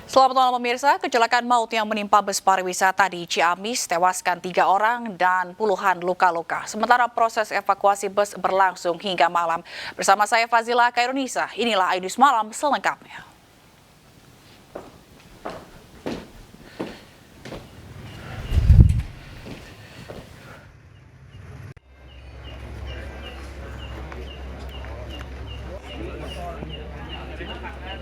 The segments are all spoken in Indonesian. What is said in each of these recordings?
Selamat malam pemirsa, kecelakaan maut yang menimpa bus pariwisata di Ciamis tewaskan 3 orang dan puluhan luka-luka. Sementara proses evakuasi bus berlangsung hingga malam. Bersama saya Fazila Kairunisa, inilah Aidus Malam selengkapnya.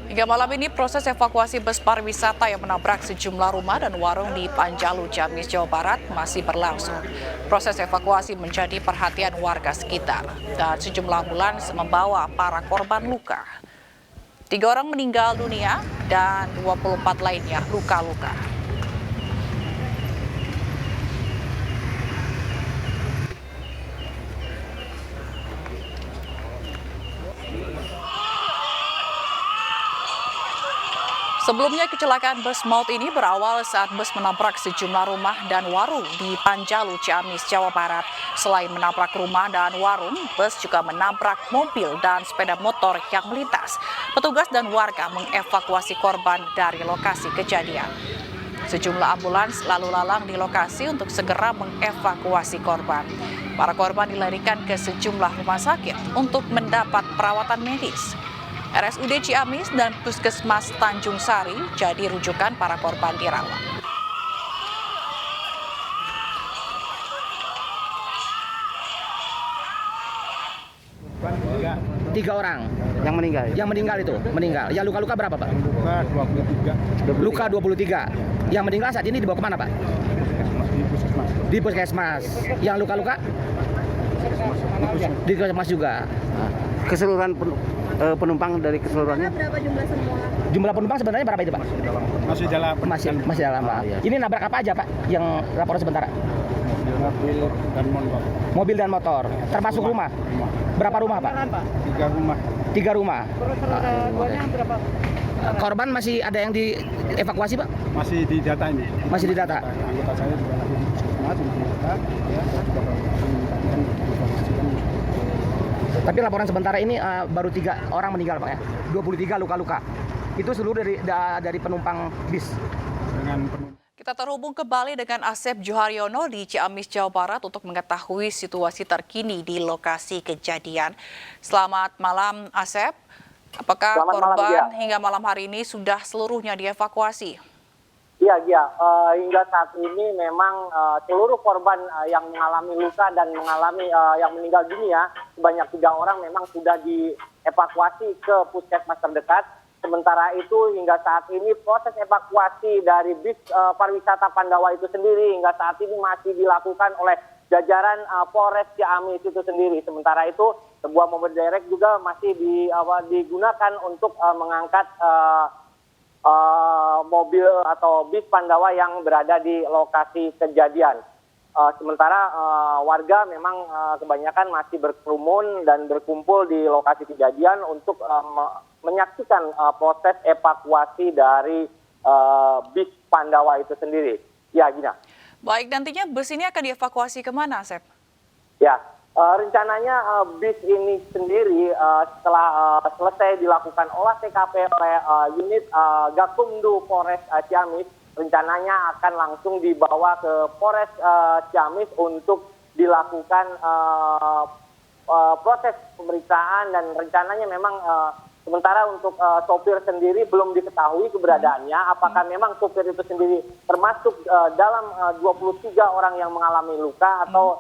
Hingga malam ini proses evakuasi bus pariwisata yang menabrak sejumlah rumah dan warung di Panjalu, Ciamis, Jawa Barat masih berlangsung. Proses evakuasi menjadi perhatian warga sekitar dan sejumlah ambulans membawa para korban luka. 3 orang meninggal dunia dan 24 lainnya luka-luka. Sebelumnya kecelakaan bus maut ini berawal saat bus menabrak sejumlah rumah dan warung di Panjalu, Ciamis, Jawa Barat. Selain menabrak rumah dan warung, bus juga menabrak mobil dan sepeda motor yang melintas. Petugas dan warga mengevakuasi korban dari lokasi kejadian. Sejumlah ambulans lalu lalang di lokasi untuk segera mengevakuasi korban. Para korban dilarikan ke sejumlah rumah sakit untuk mendapat perawatan medis. RSUD Ciamis dan Puskesmas Tanjung Sari jadi rujukan para korban dirawat. Tiga orang yang meninggal. Yang meninggal. Yang luka-luka berapa, Pak? Luka 23. Luka 23. Yang meninggal saat ini dibawa kemana, Pak? Di Puskesmas. Yang luka-luka? Di Puskesmas juga. Keseluruhan penumpang dari keseluruhannya berapa jumlah semua? Jumlah penumpang sebenarnya berapa itu, Pak? Masih dalam. Masih dalam, Pak. Iya. Ini nabrak apa aja, Pak? Yang laporan sementara? Mobil dan motor. Mobil dan motor. Termasuk rumah. Berapa rumah, Pak? 3 rumah. 3 rumah. Keluarganya berapa? Korban masih ada yang dievakuasi, Pak? Masih di data ini. Masih didata. Anggota saya juga lagi di puskesmas, di data. Ya, Tapi laporan sementara ini baru 3 orang meninggal, Pak, ya. 23 luka-luka. Itu seluruh dari penumpang bis. dengan penumpang. Kita terhubung kembali dengan Asep Joharyono di Ciamis, Jawa Barat untuk mengetahui situasi terkini di lokasi kejadian. Selamat malam, Asep. Apakah korban hingga malam hari ini sudah seluruhnya dievakuasi? Iya, hingga saat ini memang seluruh korban yang mengalami luka dan mengalami yang meninggal dunia sebanyak 3 orang memang sudah dievakuasi ke puskesmas terdekat. Sementara itu hingga saat ini proses evakuasi dari bis pariwisata Pandawa itu sendiri hingga saat ini masih dilakukan oleh jajaran Polres Ciamis itu sendiri. Sementara itu sebuah mobil derek juga masih digunakan untuk mengangkat mobil atau bis Pandawa yang berada di lokasi kejadian. Sementara warga memang kebanyakan masih berkerumun dan berkumpul di lokasi kejadian untuk menyaksikan proses evakuasi dari bis Pandawa itu sendiri. Ya, Gina. Baik, nantinya bus ini akan dievakuasi kemana, Asep? Ya, rencananya bis ini sendiri setelah selesai dilakukan olah TKP oleh unit Gakumdu Polres Ciamis, rencananya akan langsung dibawa ke Polres Ciamis untuk dilakukan proses pemeriksaan dan rencananya memang sementara untuk sopir sendiri belum diketahui keberadaannya. Apakah memang sopir itu sendiri termasuk dalam 23 orang yang mengalami luka atau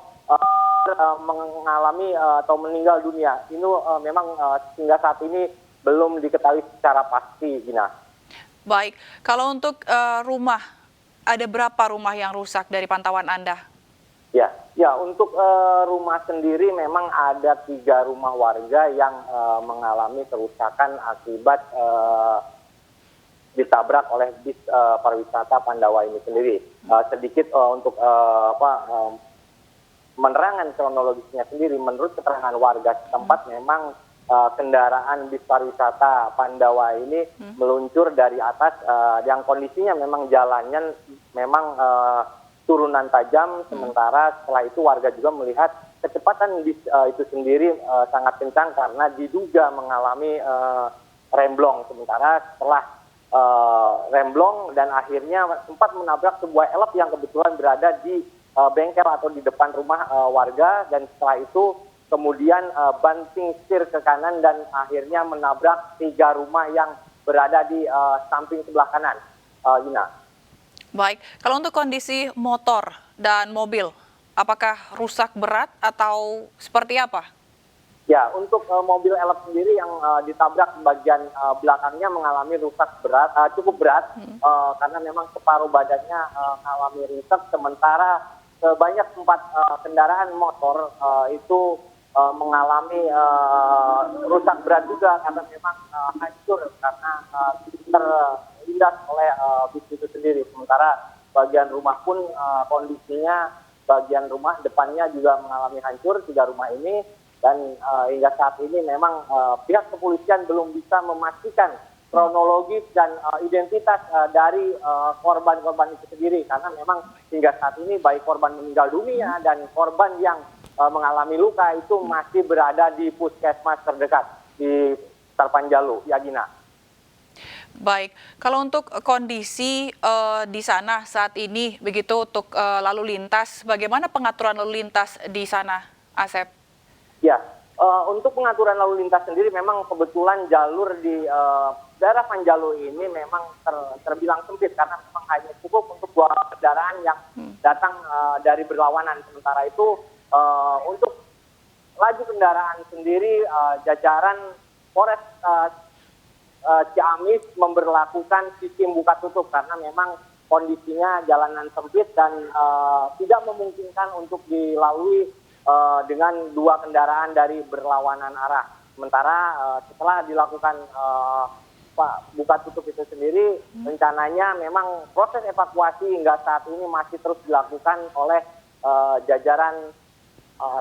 mengalami atau meninggal dunia. Ini memang hingga saat ini belum diketahui secara pasti, Gina. Baik, kalau untuk rumah, ada berapa rumah yang rusak dari pantauan Anda? Ya, untuk rumah sendiri memang ada 3 rumah warga yang mengalami kerusakan akibat ditabrak oleh bis pariwisata Pandawa ini sendiri. Sedikit untuk menerangan kronologisnya sendiri, menurut keterangan warga setempat memang kendaraan bis pariwisata Pandawa ini meluncur dari atas yang kondisinya memang jalannya memang turunan tajam, sementara setelah itu warga juga melihat kecepatan bis itu sendiri sangat kencang karena diduga mengalami remblong. Sementara setelah remblong dan akhirnya sempat menabrak sebuah elep yang kebetulan berada di bengkel atau di depan rumah warga, dan setelah itu kemudian banting setir ke kanan dan akhirnya menabrak 3 rumah yang berada di samping sebelah kanan. Ina. Baik, kalau untuk kondisi motor dan mobil, apakah rusak berat atau seperti apa? Ya, untuk mobil elep sendiri yang ditabrak bagian belakangnya mengalami rusak berat, cukup berat, karena memang separuh badannya mengalami rusak, sementara sebanyak 4 kendaraan motor itu mengalami rusak berat juga karena memang hancur karena terlindas oleh bis itu sendiri. Sementara bagian rumah pun kondisinya bagian rumah depannya juga mengalami hancur 3 rumah ini, dan hingga saat ini memang pihak kepolisian belum bisa memastikan kronologis dan identitas dari korban-korban itu sendiri, karena memang hingga saat ini baik korban meninggal dunia dan korban yang mengalami luka itu masih berada di puskesmas terdekat di Tarpanjalu, ya Gina. Baik, kalau untuk kondisi di sana saat ini, begitu untuk lalu lintas, bagaimana pengaturan lalu lintas di sana, Asep? Ya, untuk pengaturan lalu lintas sendiri memang kebetulan jalur di daerah Panjalu ini memang terbilang sempit karena memang hanya cukup untuk 2 kendaraan yang datang dari berlawanan. Sementara itu untuk laju kendaraan sendiri jajaran Polres Ciamis memberlakukan sistem buka tutup karena memang kondisinya jalanan sempit dan tidak memungkinkan untuk dilalui dengan 2 kendaraan dari berlawanan arah. Sementara setelah dilakukan buka tutup itu sendiri, rencananya memang proses evakuasi hingga saat ini masih terus dilakukan oleh jajaran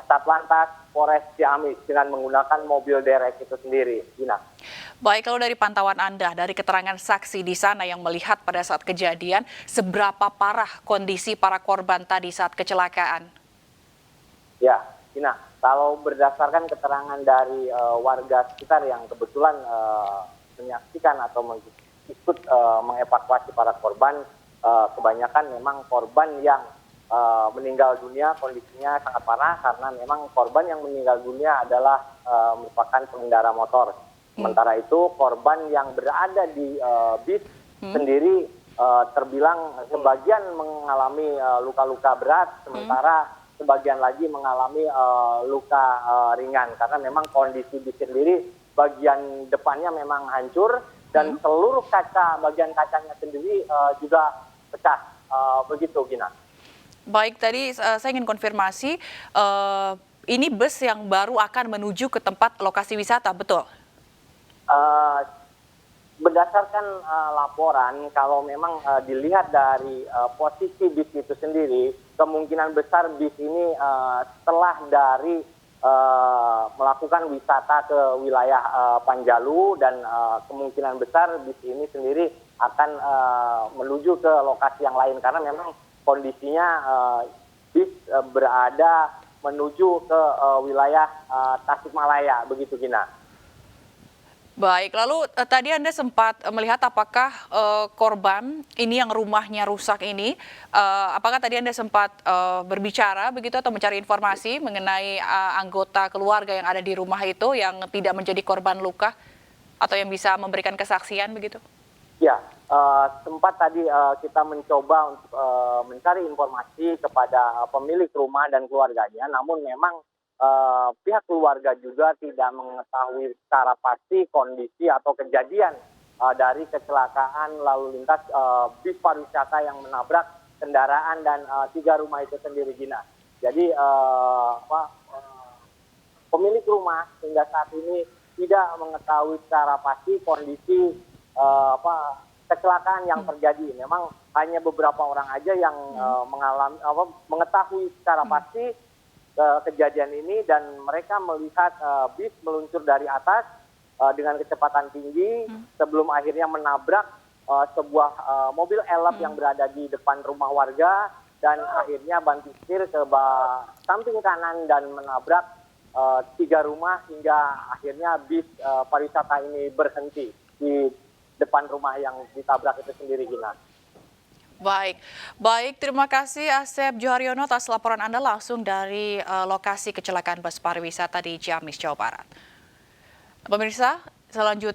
Satlantas Polres Ciamis dengan menggunakan mobil derek itu sendiri. Gina. Baik, kalau dari pantauan Anda, dari keterangan saksi di sana yang melihat pada saat kejadian, seberapa parah kondisi para korban tadi saat kecelakaan? Ya, Gina, kalau berdasarkan keterangan dari warga sekitar yang kebetulan menyaksikan atau ikut mengevakuasi para korban, kebanyakan memang korban yang meninggal dunia kondisinya sangat parah karena memang korban yang meninggal dunia adalah merupakan pengendara motor. Sementara itu korban yang berada di bis sendiri terbilang sebagian mengalami luka-luka berat, sementara sebagian lagi mengalami luka ringan karena memang kondisi bis sendiri bagian depannya memang hancur dan seluruh bagian kacanya sendiri juga pecah. Begitu, Gina. Baik, tadi saya ingin konfirmasi, ini bus yang baru akan menuju ke tempat lokasi wisata, betul? Berdasarkan laporan, kalau memang dilihat dari posisi bis itu sendiri, kemungkinan besar bis ini setelah dari melakukan wisata ke wilayah Panjalu dan kemungkinan besar bis ini sendiri akan menuju ke lokasi yang lain karena memang kondisinya bis berada menuju ke wilayah Tasikmalaya, begitu Gina. Baik, lalu tadi Anda sempat melihat apakah korban ini yang rumahnya rusak ini, apakah tadi Anda sempat berbicara begitu atau mencari informasi mengenai anggota keluarga yang ada di rumah itu yang tidak menjadi korban luka atau yang bisa memberikan kesaksian begitu? Ya, sempat tadi kita mencoba untuk mencari informasi kepada pemilik rumah dan keluarganya, namun memang pihak keluarga juga tidak mengetahui secara pasti kondisi atau kejadian dari kecelakaan lalu lintas bis pariwisata yang menabrak kendaraan dan 3 rumah itu sendiri, Gina. Jadi pemilik rumah hingga saat ini tidak mengetahui secara pasti kondisi kecelakaan yang terjadi. Memang hanya beberapa orang aja yang mengetahui secara pasti kejadian ini dan mereka melihat bis meluncur dari atas dengan kecepatan tinggi sebelum akhirnya menabrak sebuah mobil elep yang berada di depan rumah warga dan akhirnya banting setir ke samping kanan dan menabrak 3 rumah hingga akhirnya bis pariwisata ini berhenti di depan rumah yang ditabrak itu sendiri, Gina. Baik, terima kasih Asep Joharyono atas laporan Anda langsung dari lokasi kecelakaan bus pariwisata di Ciamis, Jawa Barat. Pemirsa, selanjutnya